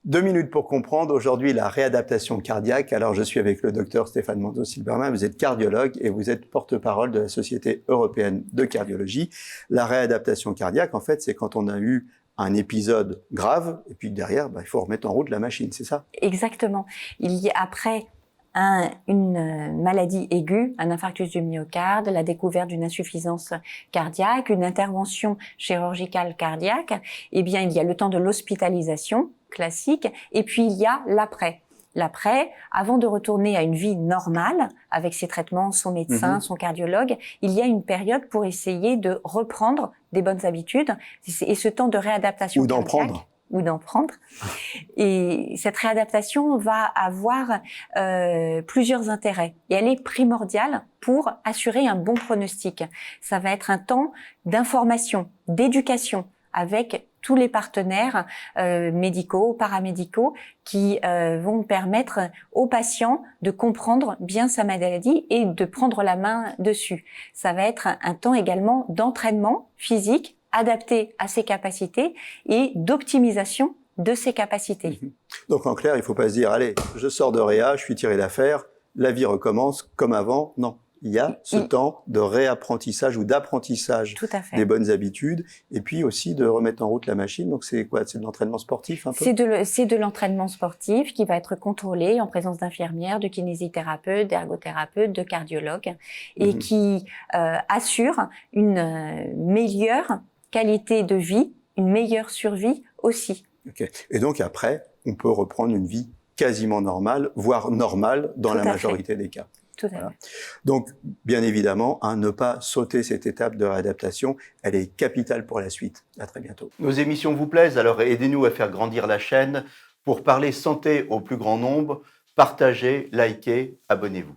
2 minutes pour comprendre aujourd'hui la réadaptation cardiaque. Alors, je suis avec le docteur Stéphane Manteau-Silberman. Vous êtes cardiologue et vous êtes porte-parole de la Société européenne de cardiologie. La réadaptation cardiaque, en fait, c'est quand on a eu un épisode grave et puis derrière, il faut remettre en route la machine, c'est ça? Exactement. Il y a après une maladie aiguë, un infarctus du myocarde, la découverte d'une insuffisance cardiaque, une intervention chirurgicale cardiaque, eh bien, il y a le temps de l'hospitalisation classique et puis il y a l'après. L'après, avant de retourner à une vie normale, avec ses traitements, son médecin, son cardiologue, il y a une période pour essayer de reprendre des bonnes habitudes et ce temps de réadaptation cardiaque. Ou d'en prendre. Et cette réadaptation va avoir plusieurs intérêts. Et elle est primordiale pour assurer un bon pronostic. Ça va être un temps d'information, d'éducation avec tous les partenaires médicaux, paramédicaux qui vont permettre aux patients de comprendre bien sa maladie et de prendre la main dessus. Ça va être un temps également d'entraînement physique adapté à ses capacités et d'optimisation de ses capacités. Donc en clair, il ne faut pas se dire, allez, je sors de réa, je suis tiré d'affaire, la vie recommence comme avant. Non, il y a ce temps de réapprentissage ou d'apprentissage des bonnes habitudes et puis aussi de remettre en route la machine. Donc c'est quoi? C'est de l'entraînement sportif un peu? C'est de l'entraînement sportif qui va être contrôlé en présence d'infirmières, de kinésithérapeutes, d'ergothérapeutes, de cardiologues et qui assure une meilleure qualité de vie, une meilleure survie aussi. Okay. Et donc après, on peut reprendre une vie quasiment normale, voire normale dans la majorité des cas. Tout à fait. Donc, bien évidemment, ne pas sauter cette étape de réadaptation, elle est capitale pour la suite. À très bientôt. Nos émissions vous plaisent, alors aidez-nous à faire grandir la chaîne. Pour parler santé au plus grand nombre, partagez, likez, abonnez-vous.